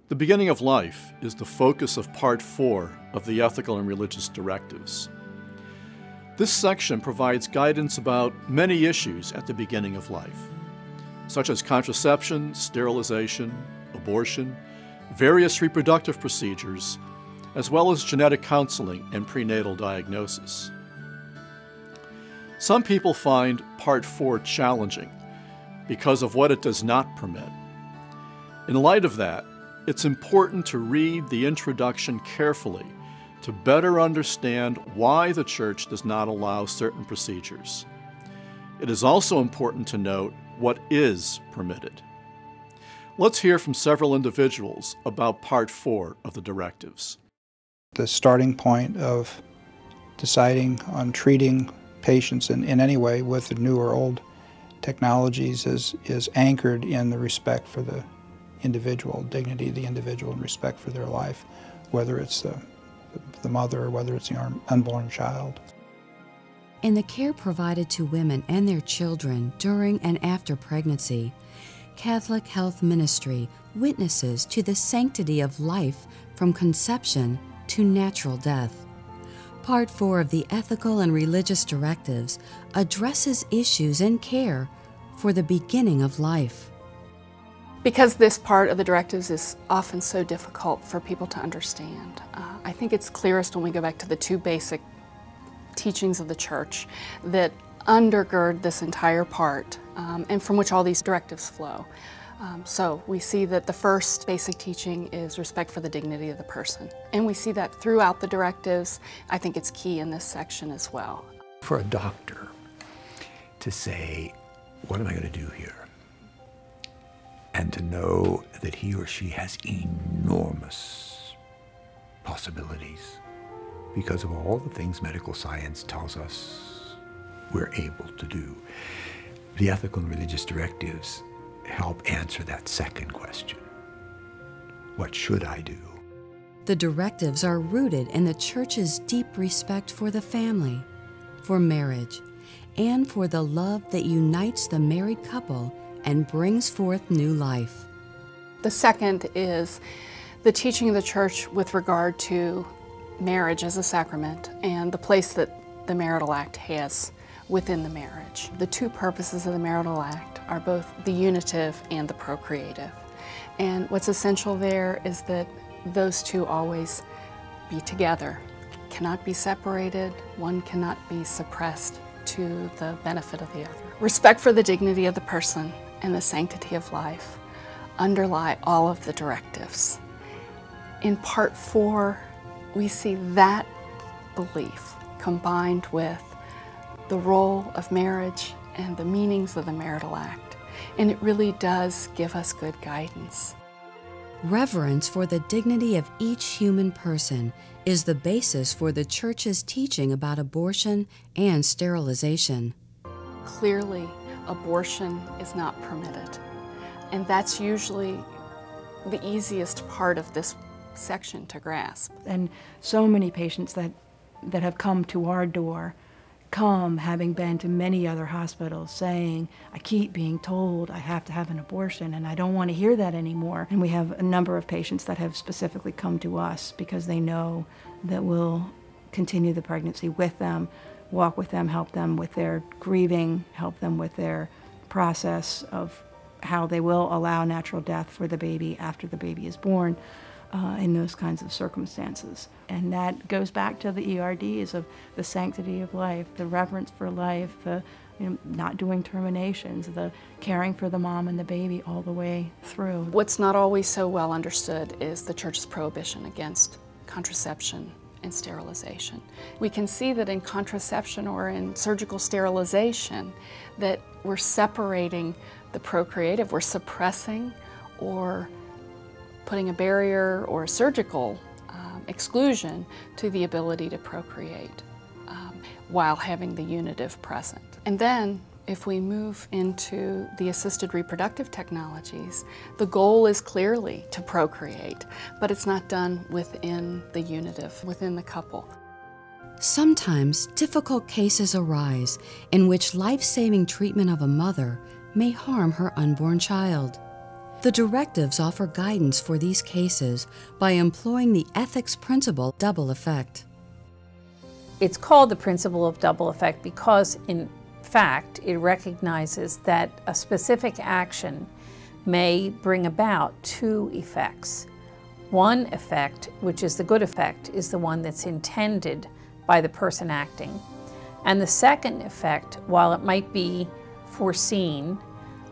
The beginning of life is the focus of Part 4 of the Ethical and Religious Directives. This section provides guidance about many issues at the beginning of life, such as contraception, sterilization, abortion, various reproductive procedures, as well as genetic counseling and prenatal diagnosis. Some people find Part 4 challenging because of what it does not permit. In light of that, it's important to read the introduction carefully to better understand why the Church does not allow certain procedures. It is also important to note what is permitted. Let's hear from several individuals about Part 4 of the directives. The starting point of deciding on treating patients in any way with the new or old technologies is anchored in the respect for the individual, dignity of the individual, and respect for their life, whether it's the mother or whether it's the unborn child. In the care provided to women and their children during and after pregnancy, Catholic Health Ministry witnesses to the sanctity of life from conception to natural death. Part 4 of the Ethical and Religious Directives addresses issues in care for the beginning of life. Because this part of the directives is often so difficult for people to understand, I think it's clearest when we go back to the two basic teachings of the Church that undergird this entire part and from which all these directives flow. So we see that the first basic teaching is respect for the dignity of the person. And we see that throughout the directives. I think it's key in this section as well. For a doctor to say, what am I going to do here? And to know that he or she has enormous possibilities because of all the things medical science tells us we're able to do. The ethical and religious directives help answer that second question. What should I do? The directives are rooted in the Church's deep respect for the family, for marriage, and for the love that unites the married couple and brings forth new life. The second is the teaching of the Church with regard to marriage as a sacrament and the place that the marital act has within the marriage. The two purposes of the marital act are both the unitive and the procreative. And what's essential there is that those two always be together, cannot be separated, one cannot be suppressed to the benefit of the other. Respect for the dignity of the person and the sanctity of life underlie all of the directives. In Part 4, we see that belief combined with the role of marriage and the meanings of the marital act, and it really does give us good guidance. Reverence for the dignity of each human person is the basis for the Church's teaching about abortion and sterilization. Clearly, abortion is not permitted, and that's usually the easiest part of this section to grasp. And so many patients that have come to our door come having been to many other hospitals saying, I keep being told I have to have an abortion and I don't want to hear that anymore. And we have a number of patients that have specifically come to us because they know that we'll continue the pregnancy with them, walk with them, help them with their grieving, help them with their process of how they will allow natural death for the baby after the baby is born in those kinds of circumstances. And that goes back to the ERDs of the sanctity of life, the reverence for life, the not doing terminations, the caring for the mom and the baby all the way through. What's not always so well understood is the Church's prohibition against contraception and sterilization. We can see that in contraception or in surgical sterilization that we're separating the procreative, we're suppressing or putting a barrier or a surgical exclusion to the ability to procreate while having the unitive present. And then if we move into the assisted reproductive technologies, the goal is clearly to procreate, but it's not done within the unitive, within the couple. Sometimes difficult cases arise in which life-saving treatment of a mother may harm her unborn child. The directives offer guidance for these cases by employing the ethics principle double effect. It's called the principle of double effect because, in fact, it recognizes that a specific action may bring about two effects. One effect, which is the good effect, is the one that's intended by the person acting. And the second effect, while it might be foreseen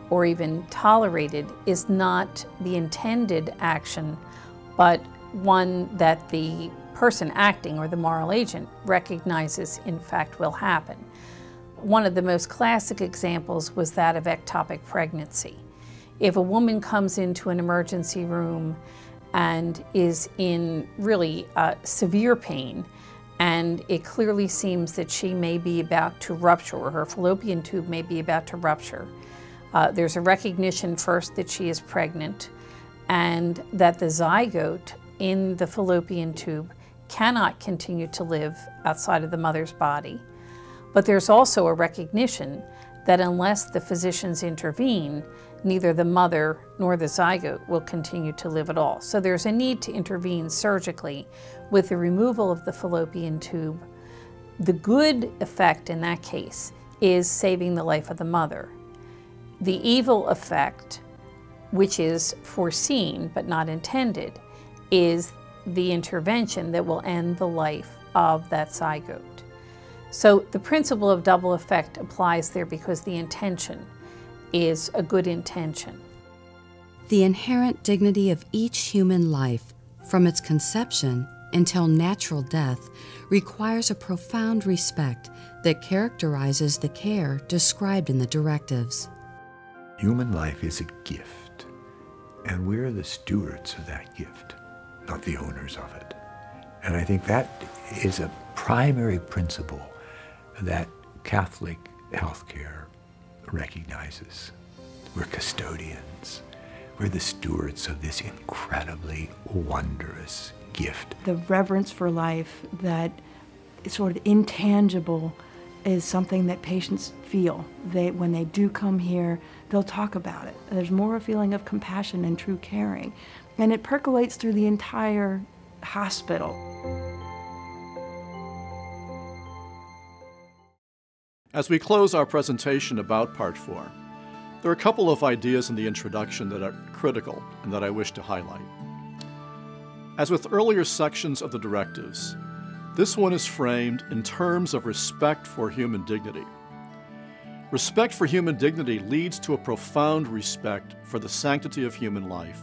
or even tolerated, is not the intended action, but one that the person acting or the moral agent recognizes in fact will happen. One of the most classic examples was that of ectopic pregnancy. If a woman comes into an emergency room and is in really severe pain, and it clearly seems that she may be about to rupture, or her fallopian tube may be about to rupture, there's a recognition first that she is pregnant and that the zygote in the fallopian tube cannot continue to live outside of the mother's body. But there's also a recognition that unless the physicians intervene, neither the mother nor the zygote will continue to live at all. So there's a need to intervene surgically with the removal of the fallopian tube. The good effect in that case is saving the life of the mother. The evil effect, which is foreseen but not intended, is the intervention that will end the life of that zygote. So the principle of double effect applies there because the intention is a good intention. The inherent dignity of each human life, from its conception until natural death, requires a profound respect that characterizes the care described in the directives. Human life is a gift, and we're the stewards of that gift, not the owners of it. And I think that is a primary principle that Catholic healthcare recognizes. We're custodians. We're the stewards of this incredibly wondrous gift. The reverence for life, that sort of intangible, is something that patients feel. When they do come here, they'll talk about it. There's more a feeling of compassion and true caring. And it percolates through the entire hospital. As we close our presentation about Part 4, there are a couple of ideas in the introduction that are critical and that I wish to highlight. As with earlier sections of the directives, this one is framed in terms of respect for human dignity. Respect for human dignity leads to a profound respect for the sanctity of human life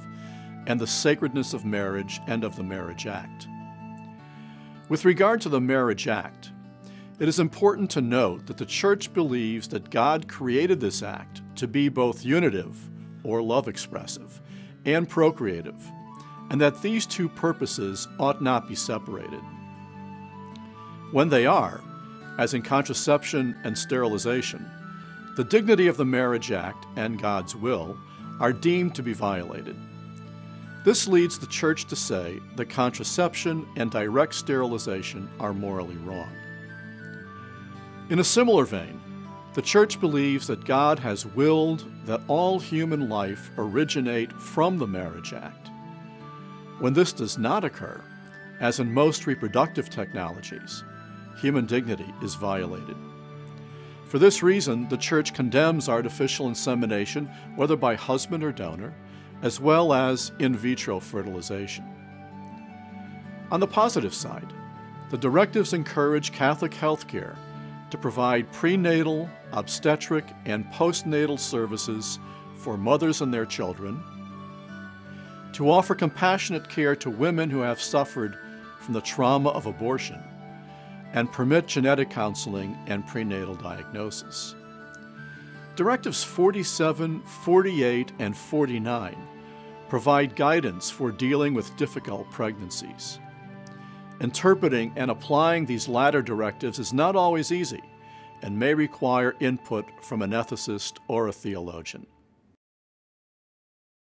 and the sacredness of marriage and of the Marriage Act. With regard to the Marriage Act, it is important to note that the Church believes that God created this act to be both unitive, or love expressive, and procreative, and that these two purposes ought not be separated. When they are, as in contraception and sterilization, the dignity of the Marriage Act and God's will are deemed to be violated. This leads the Church to say that contraception and direct sterilization are morally wrong. In a similar vein, the Church believes that God has willed that all human life originate from the Marriage Act. When this does not occur, as in most reproductive technologies, human dignity is violated. For this reason, the Church condemns artificial insemination, whether by husband or donor, as well as in vitro fertilization. On the positive side, the directives encourage Catholic healthcare to provide prenatal, obstetric, and postnatal services for mothers and their children, to offer compassionate care to women who have suffered from the trauma of abortion, and permit genetic counseling and prenatal diagnosis. Directives 47, 48, and 49 provide guidance for dealing with difficult pregnancies. Interpreting and applying these latter directives is not always easy and may require input from an ethicist or a theologian.